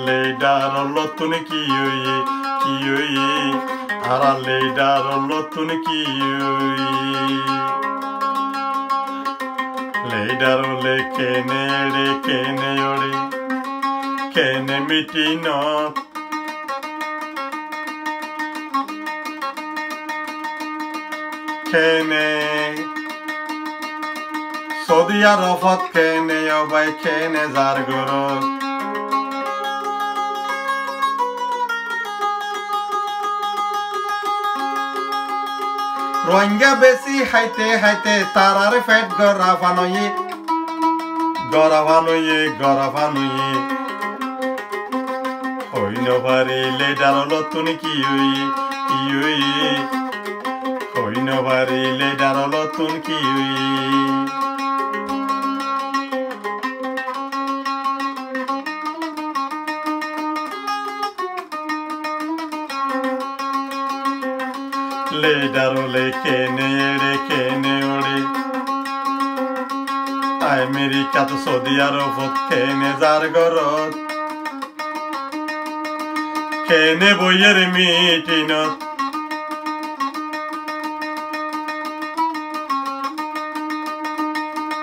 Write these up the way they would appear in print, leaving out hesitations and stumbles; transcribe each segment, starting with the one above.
Leader lotun kiyoyi ara leader lotun kiyoyi leader le kene yori kene mitino kene Saudi Arabot kene yobay kene zargorot Rohingya besi haite tarar fet gorafanoye Hoino bari leader lotun kiyoyi Hoino bari leader lotun kiyoyi Leader le kene ore America to Saudi Arabot kene zargorot kene boyer mitinot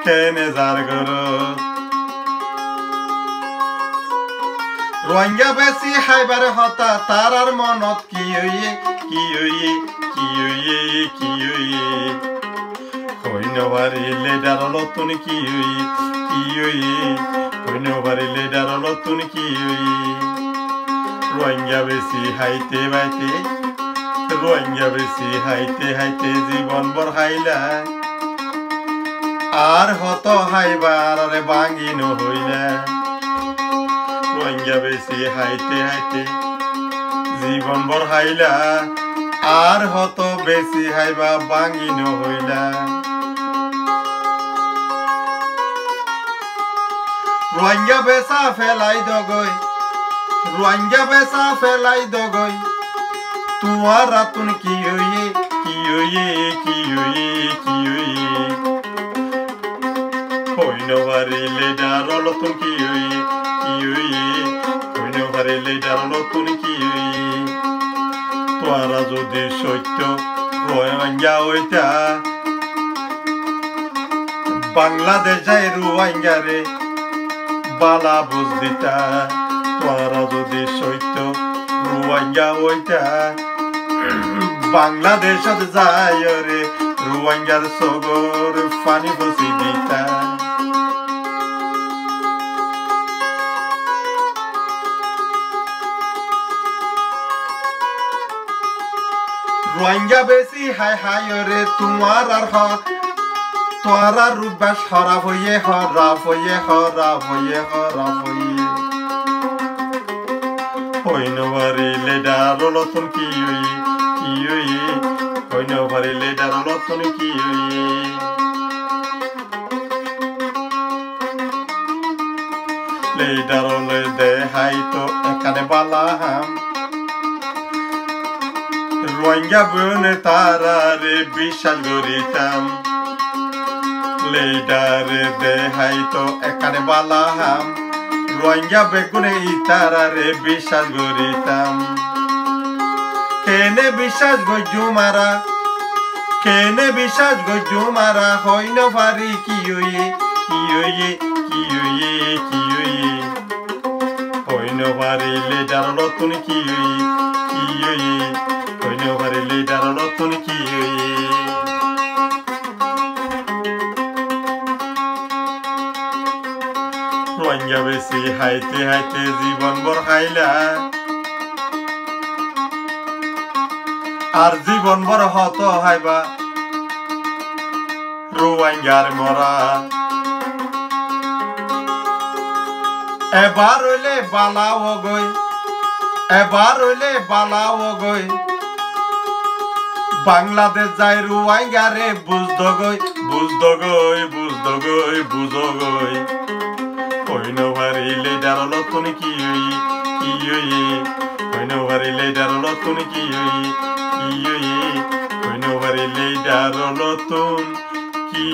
kene zargorot Rohingya besi haibar hota tarar monot kiyoyi Hoino bari leader lotun kiyoyi Hoino bari leader lotun kiyoyi Rohingya besi haite জীবন বর হাইলা আর হত হাইবার রে বাঙ্গিন হইলা Rohingya besi haite জীবন বর হাইলা আর হত বেশি হাইবা বাঙ্গিন হইলা Rohingya besa felai dogoi Tuar ratun kiyoyi Hoino bari leader lotun kiyoyi Hoino bari leader lotun kiyoyi Tuara jodi sotyo Rohingya oita Bangladesh jai Rohingya re Bala buzdita Tuara jodi sotyo Rohingya oita Bangladesh jai re Rohingya sogor fani bosidita Rohingya besi hai re Tuara rubash haraf hoye Hoino bari leader lotun kiyoyi Hoino bari leader lotun kiyoyi Leader le de haito ekane balaham Rohingya bune tarare bishal goritam Leader de haito ekane balaham Rohingya begune itarare bishal goritam Kene bishaj go jumara Hoino bari kiyoyi Hoino bari leader lotun kiyoyi Hoino bari leader lotun kiyoyi Rohingya besi haite জীবন বর হাইলা আর জীবন বর হত হাইবা Rohingyaর মরা এবার হইলে বালাও গই বাংলাদেশ যাই Rohingya রে বুঝদো গই Hoino bari leader lotun kiyoyi Hoino bari leader lotun kiyoyi কি কইনো বাড়ি লেডার নতুন কি